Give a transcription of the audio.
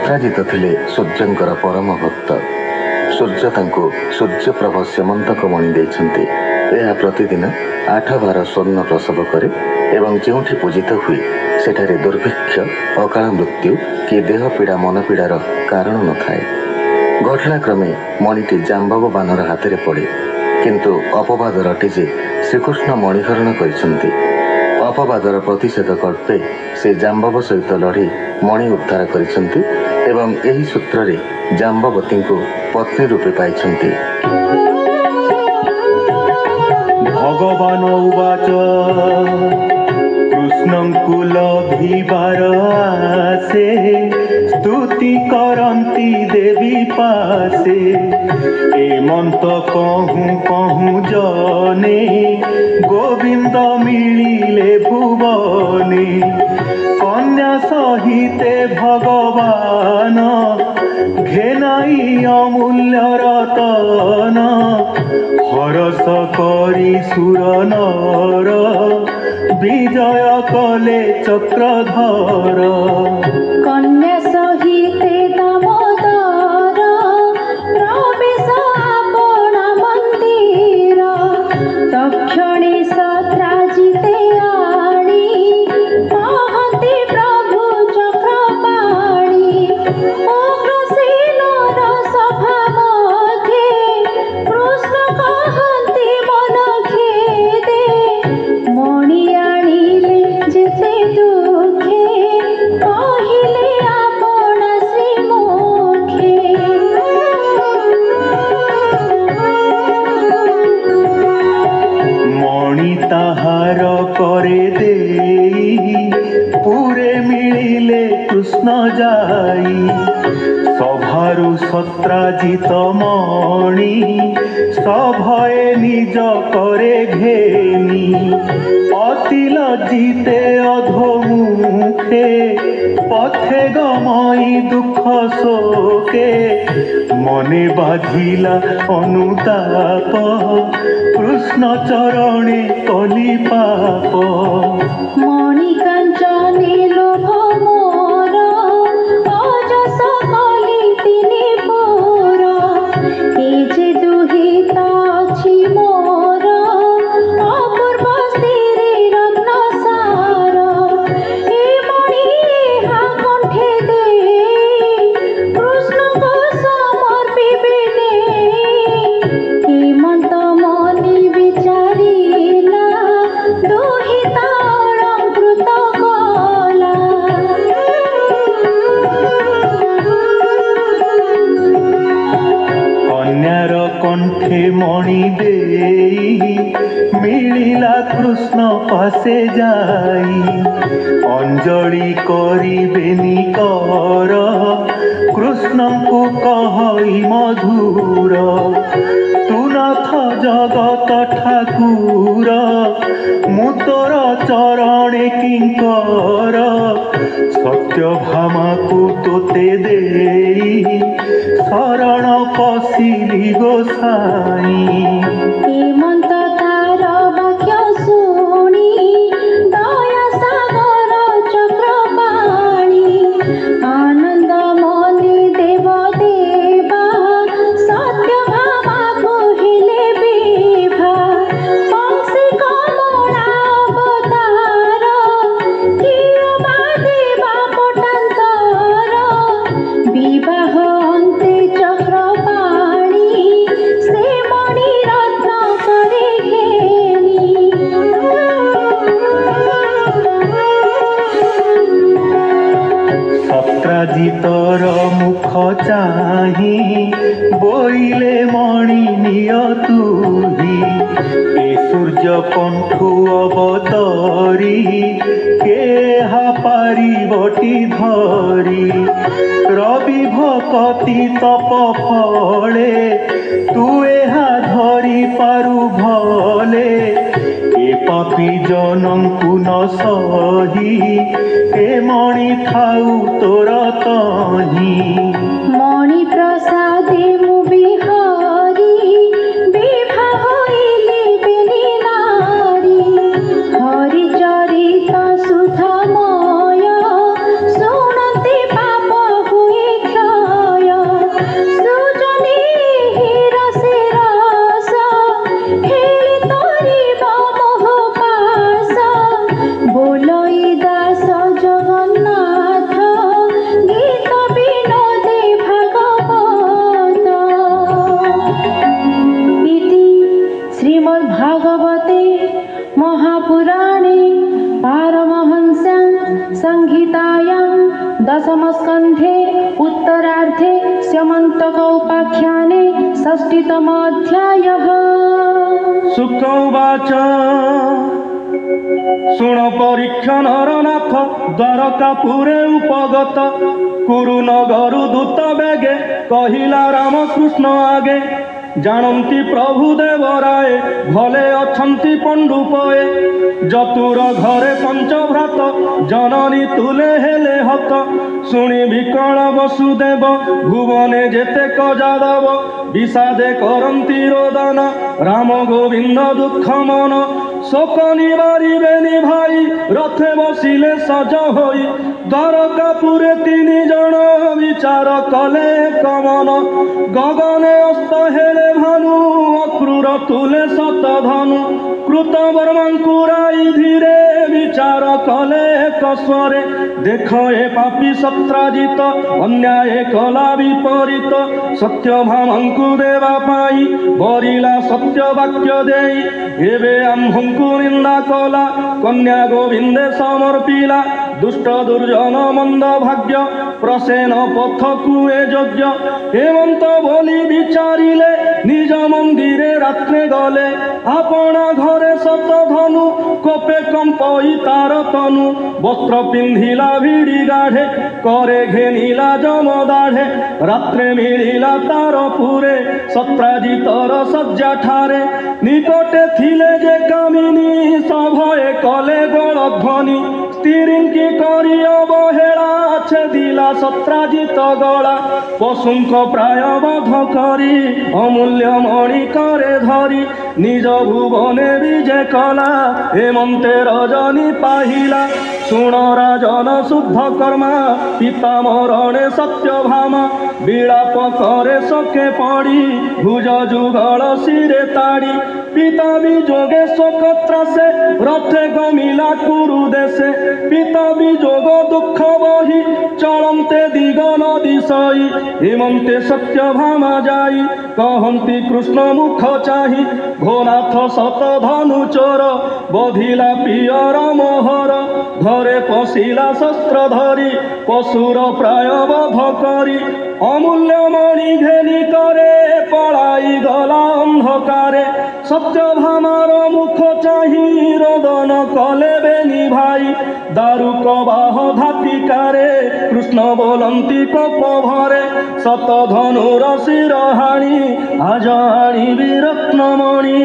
सत्राजित थिले सूर्यंकर परम भक्त। सूर्य तांको सूर्यप्रभ सेमंतक मणि देइछन्ति। यह प्रतिदिन 8-12 स्वर्ण प्रसव करे एवं जोठी पूजित हुए सेठारे दुर्भिक्ष, अकाल मृत्यु कि देह पीड़ा मन पीड़ार कारण न थाए। घटनाक्रमे मणिटी जाम्बव बानर हाथ पड़े, किंतु अपवाद रटे जे श्रीकृष्ण मणिहरण करिसन्ति। अपवादर प्रतिषेध कल्पे से जाम्बव सहित लड़ी मणि उद्धार करिसन्ति एवं एही सूत्ररे जाम्बवती को पत्नी रूपे पाइछन्ति। भगवान उवाच कृष्णंकु लभिबार आसे स्तुति करन्ति देवी पासे। एमंत कहूँ कहूँ जने गोविंद मिलिले भुवने। कन्या सहिते भगवान घेनाई अमूल्य रतन। हरस करी सुर नर विजय कले चक्रधर। कन्या सहिते दामोदर प्रवेश आपण मंदिर। दक्षिणे सत्राजिते आणी महति प्रभु चक्रपाणी। उग्रसेनर सभा मध्ये कृष्ण कहन्ति मन खेदे। मणि आनिले जेते दुखे कहिले आपण श्रीमुखे। मणि ताहार करे देई पुरे मिलिले कृष्ण जाई। सभारु सत्राजित मणि सभये निज करे घेनी। अति लज्जिते अधोमुखे पथे गमई दुख शोके। मने बाधिला अनुताप कृष्ण चरणे कली पाप। मणि कांचने लोभ मोर अजस कली तिनि पुर। ए जे दुहिता अछि मोर अपूर्व स्त्री रत्न सार। ए मणि हा कण्ठे देई कृष्णको समर्पिबे नेई। हेमंत मणि विचारिला दुहिता अलंकृत कला। कन्यार कंठे मणि देई मिलिला कृष्ण पासे जाई। अंजलि करिबेनि कर कृष्ण को कहई मधुर। तू नाथ जगत ठाकुर मु तोर चरणे किंकर। सत्य भामा को तोते देई शरण पशिली गोसाई। हेमंत तार वाक्य शुणी दया सागर चक्रपाणी। आनंद मणि देव देवा सत्य भामा कहिले विभा। पंक्षी कमला अवतार किय वा देवा पटान्तर। विवाह अन्ते चक्रपाणी से मणि रत्न करे घेनी। सत्राजितर मुख चाही बोइले मणि निय तुही। ए सूर्य कंठु अवतरी केहा पारिबटी धरी। रवि भकति तप फले तू एहा धरी पारु भले। ए पापी जनंकु न सही ए मणि थाउ तोर तही। मणि प्रसादे मु बिहारी विभा होइले बेनी नारी। हरि चरित सुधामय शुणन्ति पाप हुए संहितायां दशमस्कन्धे उत्तरार्धे स्यमन्तकोपाख्याने षष्ठीतमोऽध्यायः। शुक उवाच शुण परीक्षा नरनाथ द्वारकापुरे उपगत कुरु नगरु दूत बेगे कहिला रामकृष्ण आगे जानती प्रभु देवराय भले अछंती पंडुपए जतुर घरे पंचभ्रात जननी तुले हेले हत शुणी विकल वसुदेव भुवने जेते कजादव विषादे करंती रोदन राम गोविंद दुख मन शोक निवारिबेनि भाई रथे बसिले सज होई द्वारकापुरे तीन जन विचार कले कमन गगने अस्त हेले भानु अक्रूर तुले सत धनु कृत वर्मांकुराई धीरे विचार कले कसरे देख ए पापी सत्राजित अन्याय कला विपरीत सत्य भामंकु देवा पाई बरिला सत्य वाक्य देई एबे आम्भंकु निंदा कला कन्या गोविंदे समर्पिला दुष्ट दुर्जन मंद भाग्य प्रसेन पथकु ए यज्ञ हेमंत बोली विचारिले निज मंदिरे रात्रे गले आपना घरे सत धनु कोपे कंपई तार तनु वस्त्र पिंधिला भिड़ी गाढ़े करे घेनिला जम दाढ़े रात्रे मिलिला तार पुरे सत्राजितर सज्जा ठारे निकटे थिले जे कामिनी सभये कले गणध्वनि स्त्रींकी करी अवहेला छेदिला सत्राजित गला पशुंक प्राय बध करी अमूल्य मणि करे धरी निज भुवने विजय कला हेमंते रजनी पाहिला शुण राजन शुद्ध कर्मा पिता मरणे सत्यभामा विलाप करे सके पड़ी भुज जुगल शिरे ताड़ी पिता विजोगे शोकत्रासे रथे गमिला कुरु देशे पिता विजोग दुख बही चलंते दिग नदी सई हेमंते सत्यभामा जाई कहंती कृष्ण मुख चाही घोनाथ सत धनु चोर बधिला पियर मोहर घरे पशिला शस्त्र धरी पशुर प्राय बध करी अमूल्य मणि घेनी करे पलाई गला अंधकारे सत्यभामार मुख चाही रोदन कले बेनी भाई दारुक बाह धातिकारे कृष्ण बोलंती कोप भरे सत धनुर शिर हाणी आज आणी रत्नमणि।